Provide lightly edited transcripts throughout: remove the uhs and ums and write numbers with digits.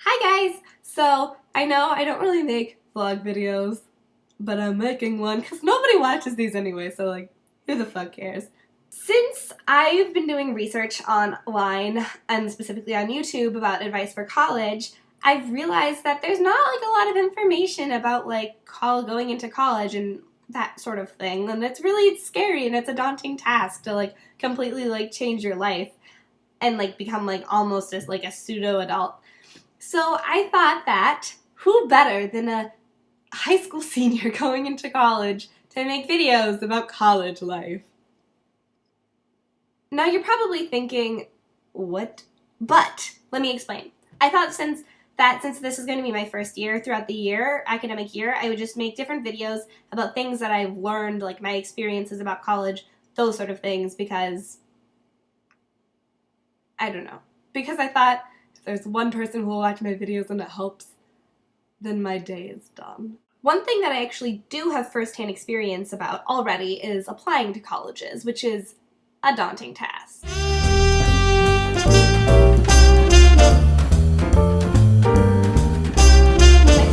Hi guys! So, I know I don't really make vlog videos, but I'm making one because nobody watches these anyway, so like, who the fuck cares? Since I've been doing research online, and specifically on YouTube about advice for college, I've realized that there's not like a lot of information about like going into college and that sort of thing, and it's really scary and it's a daunting task to like completely like change your life and like become like almost as like a pseudo adult. So I thought that who better than a high school senior going into college to make videos about college life? Now you're probably thinking, what? But let me explain. I thought since this is going to be my first year throughout the year, academic year, I would just make different videos about things that I've learned, like my experiences about college, those sort of things, because I don't know. Because I thought if there's one person who will watch my videos and it helps, then my day is done. One thing that I actually do have firsthand experience about already is applying to colleges, which is a daunting task. My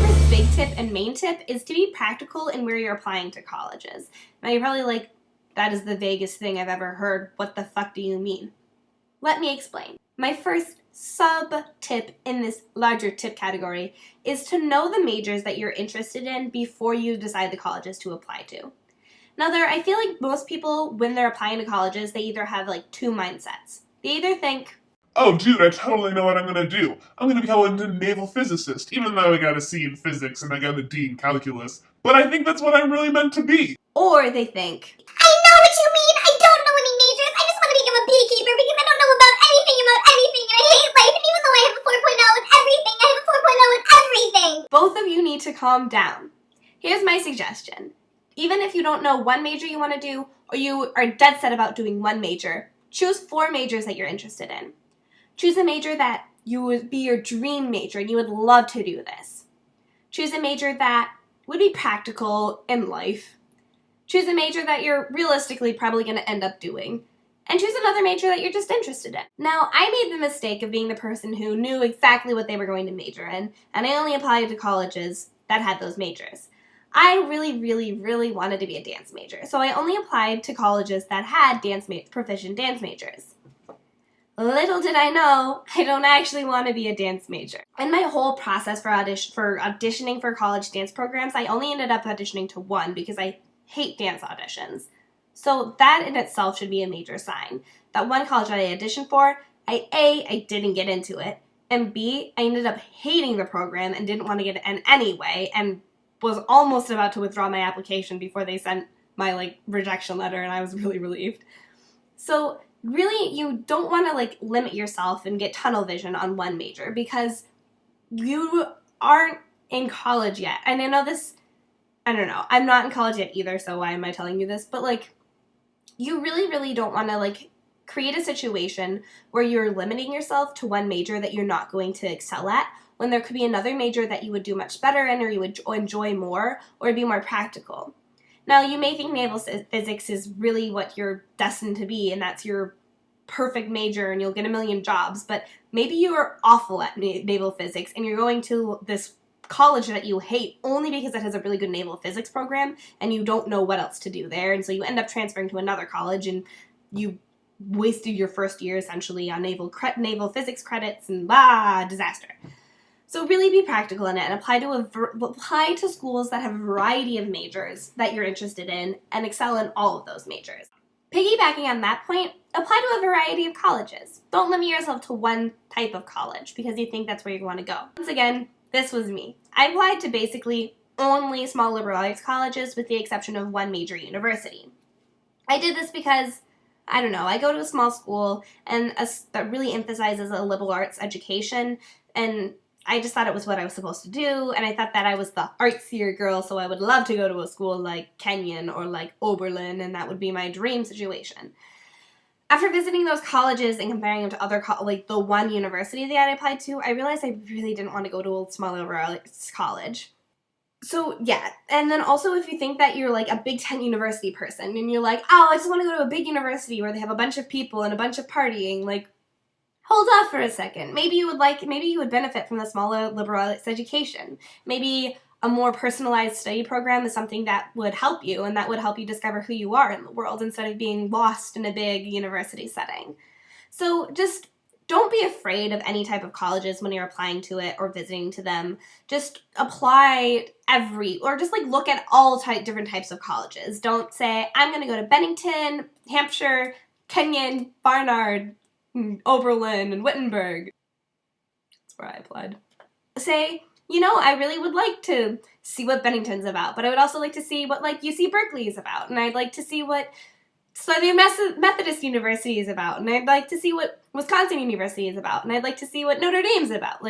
first big tip and main tip is to be practical in where you're applying to colleges. Now you're probably like, that is the vaguest thing I've ever heard. What the fuck do you mean? Let me explain. My first sub-tip in this larger tip category is to know the majors that you're interested in before you decide the colleges to apply to. Now I feel like most people, when they're applying to colleges, they either have like two mindsets. They either think, oh dude, I totally know what I'm gonna do. I'm gonna become a naval physicist, even though I got a C in physics and I got a D in calculus. But I think that's what I'm really meant to be. or they think, I know what you mean. I don't know any majors. I just want to become a beekeeper because I don't know about anything, and I hate life. And even though I have a 4.0 in everything, I have a 4.0 in everything. both of you need to calm down. Here's my suggestion. Even if you don't know one major you want to do, or you are dead set about doing one major, choose 4 majors that you're interested in. Choose a major that you would be your dream major and you would love to do this. Choose a major that would be practical in life. Choose a major that you're realistically probably going to end up doing. And choose another major that you're just interested in. Now, I made the mistake of being the person who knew exactly what they were going to major in, and I only applied to colleges that had those majors. I really wanted to be a dance major, so I only applied to colleges that had proficient dance majors. Little did I know, I don't actually want to be a dance major. In my whole process for auditioning for college dance programs, I only ended up auditioning to one because I hate dance auditions. So that in itself should be a major sign. That one college that I auditioned for, I didn't get into it, and B, I ended up hating the program and didn't want to get in anyway, and was almost about to withdraw my application before they sent my rejection letter, and I was really relieved. So really, you don't want to limit yourself and get tunnel vision on one major because you aren't in college yet. And I know this, I don't know, I'm not in college yet either, so why am I telling you this? But you really don't want to create a situation where you're limiting yourself to one major that you're not going to excel at, when there could be another major that you would do much better in, or you would enjoy more, or be more practical. Now, you may think naval physics is really what you're destined to be, and that's your perfect major, and you'll get a million jobs, but maybe you are awful at naval physics, and you're going to this college that you hate only because it has a really good naval physics program, and you don't know what else to do there, and so you end up transferring to another college, and you wasted your first year essentially on naval physics credits, and disaster. So really be practical in it and apply to schools that have a variety of majors that you're interested in and excel in all of those majors. Piggybacking on that point, apply to a variety of colleges. Don't limit yourself to one type of college because you think that's where you want to go. Once again, this was me. I applied to basically only small liberal arts colleges with the exception of one major university. I did this because, I don't know, I go to a small school and that really emphasizes a liberal arts education, and I just thought it was what I was supposed to do, and I thought that I was the artsier girl, so I would love to go to a school like Kenyon or like Oberlin, and that would be my dream situation. After visiting those colleges and comparing them to other the one university that I applied to, I realized I really didn't want to go to a small liberal arts college. So yeah, and then also if you think that you're a Big Ten university person, and you're like, oh, I just want to go to a big university where they have a bunch of people and a bunch of partying, Hold off for a second. Maybe you would benefit from the smaller liberal arts education. Maybe a more personalized study program is something that would help you, and that would help you discover who you are in the world instead of being lost in a big university setting. So just don't be afraid of any type of colleges when you're applying to it or visiting to them. Just apply or just like look at all different types of colleges. Don't say, I'm going to go to Bennington, Hampshire, Kenyon, Barnard, Oberlin, and Wittenberg. That's where I applied. Say, I really would like to see what Bennington's about, but I would also like to see what UC Berkeley is about, and I'd like to see what Southern Methodist University is about, and I'd like to see what Wisconsin University is about, and I'd like to see what Notre Dame's about.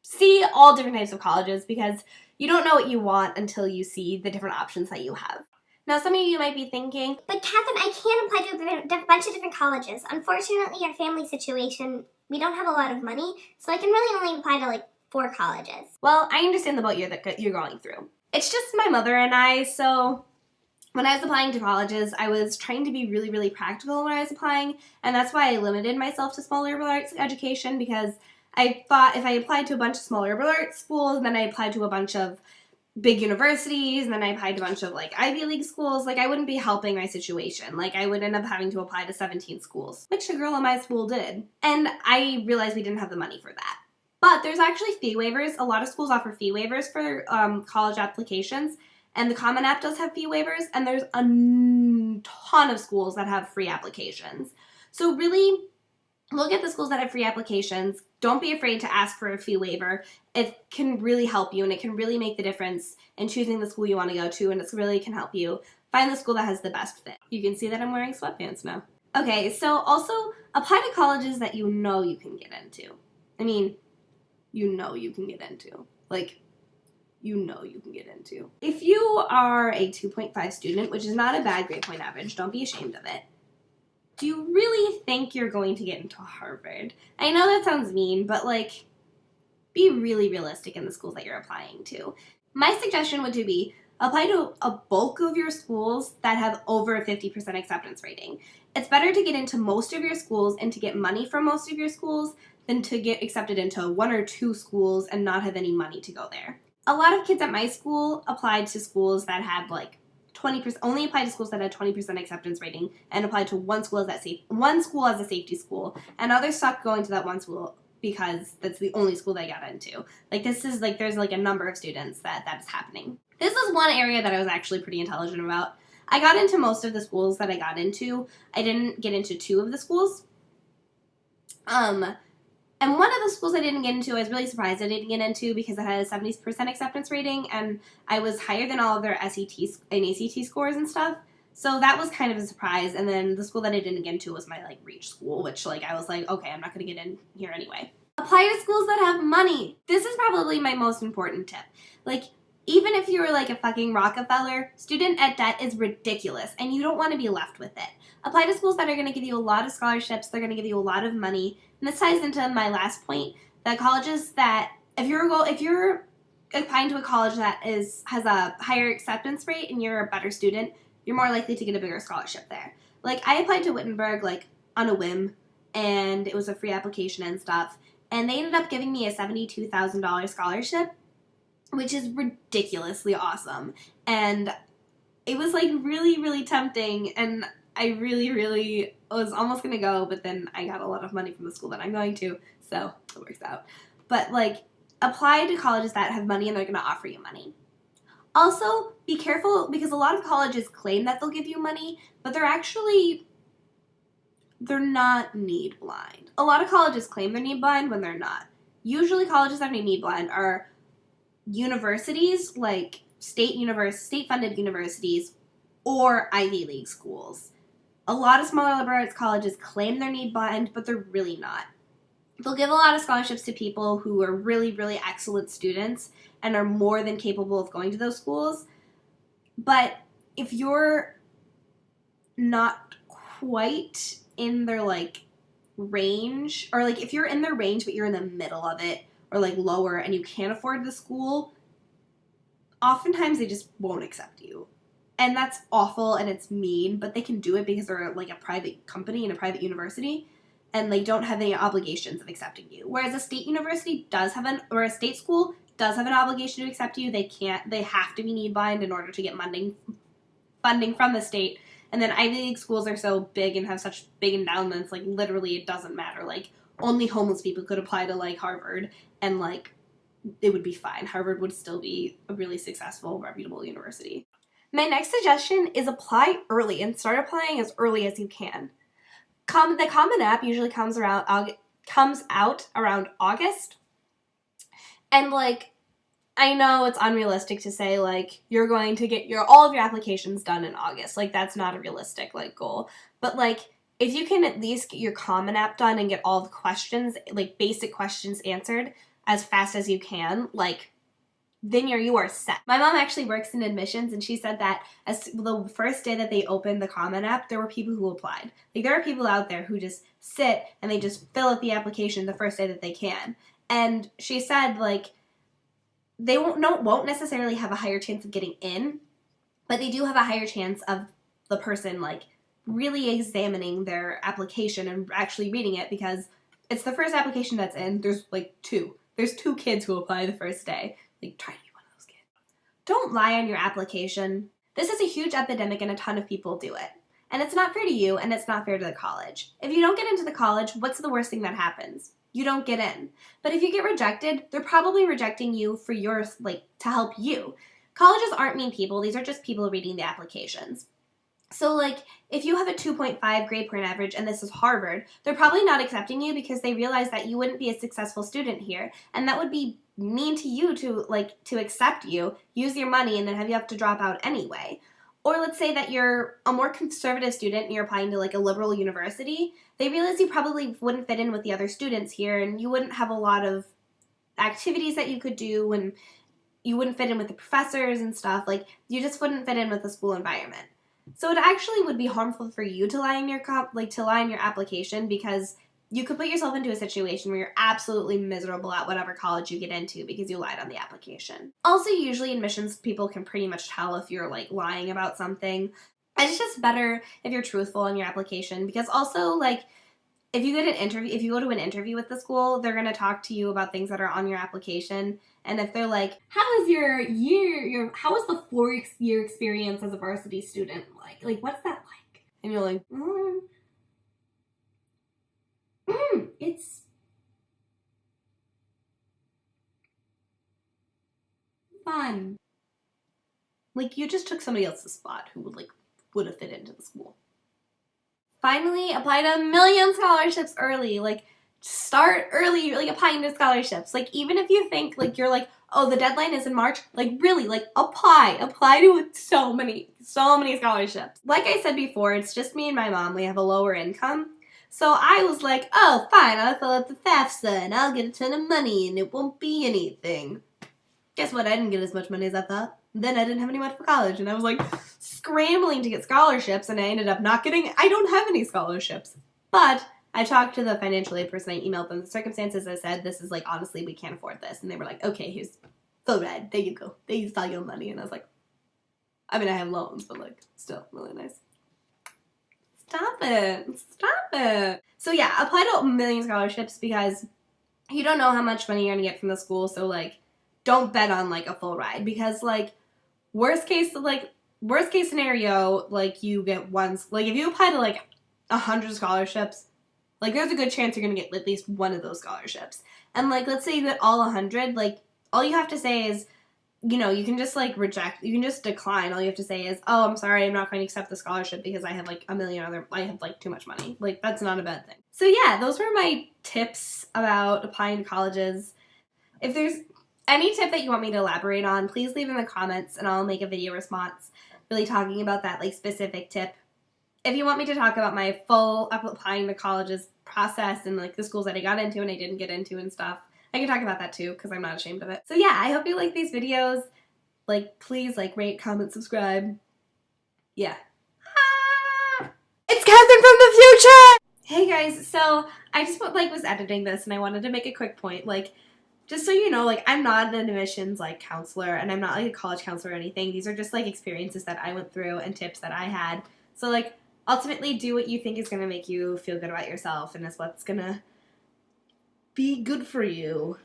See all different types of colleges, because you don't know what you want until you see the different options that you have. Now, some of you might be thinking, But Catherine, I can't apply to a bunch of different colleges. Unfortunately, our family situation, we don't have a lot of money, so I can really only apply to 4 colleges. well, I understand the boat you're going through. It's just my mother and I, so when I was applying to colleges, I was trying to be really, really practical when I was applying, and that's why I limited myself to small liberal arts education, because I thought if I applied to a bunch of small liberal arts schools, and then I applied to a bunch of big universities, and then I applied to a bunch of Ivy League schools, I wouldn't be helping my situation. I would end up having to apply to 17 schools, which a girl in my school did. And I realized we didn't have the money for that. But there's actually fee waivers. A lot of schools offer fee waivers for college applications, and the Common App does have fee waivers, and there's a ton of schools that have free applications. So really, look at the schools that have free applications. Don't be afraid to ask for a fee waiver. It can really help you, and it can really make the difference in choosing the school you want to go to, and it really can help you find the school that has the best fit. You can see that I'm wearing sweatpants now. Okay, so also apply to colleges that you know you can get into. I mean, you know you can get into. You can get into. If you are a 2.5 student, which is not a bad grade point average, don't be ashamed of it. Do you really think you're going to get into Harvard? I know that sounds mean, but be really realistic in the schools that you're applying to. My suggestion would be apply to a bulk of your schools that have over a 50% acceptance rating. It's better to get into most of your schools and to get money from most of your schools than to get accepted into 1 or 2 schools and not have any money to go there. A lot of kids at my school applied to schools that had 20%, only applied to schools that had 20% acceptance rating, and applied to one school as a safety school, and others stopped going to that one school because that's the only school they got into. There's a number of students that is happening. This is one area that I was actually pretty intelligent about. I got into most of the schools that I got into. I didn't get into 2 of the schools. And one of the schools I didn't get into, I was really surprised I didn't get into, because it had a 70% acceptance rating, and I was higher than all of their SAT and ACT scores and stuff. So that was kind of a surprise. And then the school that I didn't get into was my reach school, which I was okay, I'm not going to get in here anyway. Apply to schools that have money. This is probably my most important tip. Even if you're a fucking Rockefeller, student ed debt is ridiculous, and you don't want to be left with it. Apply to schools that are going to give you a lot of scholarships, they're going to give you a lot of money. And this ties into my last point, that colleges that, if you're applying to a college that has a higher acceptance rate and you're a better student, you're more likely to get a bigger scholarship there. I applied to Wittenberg, on a whim, and it was a free application and stuff, and they ended up giving me a $72,000 scholarship, which is ridiculously awesome. And it was really, really tempting, and I really, really was almost going to go, but then I got a lot of money from the school that I'm going to, so it works out. But apply to colleges that have money and they're going to offer you money. Also, be careful, because a lot of colleges claim that they'll give you money, but they're not need blind. A lot of colleges claim they're need blind when they're not. Usually colleges that are need blind are universities, state-funded universities, or Ivy League schools. A lot of smaller liberal arts colleges claim they're need blind, but they're really not. They'll give a lot of scholarships to people who are really, really excellent students and are more than capable of going to those schools. But if you're not quite in their range, or if you're in their range but you're in the middle of it, or lower, and you can't afford the school, oftentimes they just won't accept you. And that's awful, and it's mean, but they can do it because they're a private company and a private university. and they don't have any obligations of accepting you. Whereas a state university does have or a state school does have an obligation to accept you. They have to be need blind in order to get funding from the state. And then Ivy League schools are so big and have such big endowments, like literally it doesn't matter. Like only homeless people could apply to like Harvard, and like it would be fine. Harvard would still be a really successful, reputable university. My next suggestion is apply early and start applying as early as you can. The Common App usually comes out around August. And like, I know it's unrealistic to say like you're going to get all of your applications done in August. Like that's not a realistic like goal. But like if you can at least get your Common App done and get all the questions, like basic questions answered as fast as you can, like then you are set. My mom actually works in admissions, and she said that as the first day that they opened the Common App, there were people who applied. Like there are people out there who just sit and they just fill out the application the first day that they can. And she said like they won't necessarily have a higher chance of getting in, but they do have a higher chance of the person like really examining their application and actually reading it, because it's the first application that's in. There's two kids who apply the first day. Like, try to be one of those kids. Don't lie on your application. This is a huge epidemic and a ton of people do it. And it's not fair to you, and it's not fair to the college. If you don't get into the college, what's the worst thing that happens? You don't get in. But if you get rejected, they're probably rejecting you for to help you. Colleges aren't mean people. These are just people reading the applications. So, like, if you have a 2.5 grade point average and this is Harvard, they're probably not accepting you because they realize that you wouldn't be a successful student here, and that would be mean to you to accept you, use your money, and then have to drop out anyway. Or let's say that you're a more conservative student and you're applying to like a liberal university. They realize you probably wouldn't fit in with the other students here, and you wouldn't have a lot of activities that you could do, and you wouldn't fit in with the professors and stuff. Like, you just wouldn't fit in with the school environment. So it actually would be harmful for you to lie in your application, because you could put yourself into a situation where you're absolutely miserable at whatever college you get into because you lied on the application. Also, usually admissions people can pretty much tell if you're like lying about something. It's just better if you're truthful in your application, because also like if you go to an interview with the school, they're going to talk to you about things that are on your application. And if they're like, how was how was the 4-year experience as a varsity student like? Like, what's that like? And you're like, it's fun. Like, you just took somebody else's spot who would have fit into the school. Finally, apply to 1 million scholarships early. Like, start early, like applying to scholarships. Like, even if you think like you're like, oh, the deadline is in March, like really, like apply to so many scholarships. Like I said before, it's just me and my mom. We have a lower income. So I was like, oh, fine, I'll fill out the FAFSA and I'll get a ton of money and it won't be anything. Guess what? I didn't get as much money as I thought. Then I didn't have any money for college, and I was like scrambling to get scholarships, and I ended up I don't have any scholarships. But I talked to the financial aid person, I emailed them the circumstances, I said, this is like, honestly, we can't afford this. And they were like, okay, here's full ride, there you go. They used all your money. And I was like, I mean, I have loans, but like, still really nice. Stop it. So yeah, apply to 1 million scholarships, because you don't know how much money you're gonna get from the school, so like, don't bet on like a full ride, because like, worst case scenario, like you get like if you apply to like 100 scholarships, like there's a good chance you're gonna get at least one of those scholarships. And like, let's say you get all 100, like all you have to say is, you know, you can just like you can just decline. All you have to say is, oh, I'm sorry, I'm not going to accept the scholarship because I have like I have like too much money. Like, that's not a bad thing. So yeah, those were my tips about applying to colleges. If there's any tip that you want me to elaborate on, please leave in the comments and I'll make a video response really talking about that like specific tip. If you want me to talk about my full applying to colleges process and like the schools that I got into and I didn't get into and stuff, I can talk about that too, because I'm not ashamed of it. So yeah, I hope you like these videos. Like, please like, rate, comment, subscribe. Yeah. It's Catherine from the future! Hey guys, so I just was editing this and I wanted to make a quick point. Like, just so you know, like, I'm not an admissions like counselor, and I'm not like a college counselor or anything. These are just like experiences that I went through and tips that I had. So like, Ultimately, do what you think is going to make you feel good about yourself and is what's going to be good for you.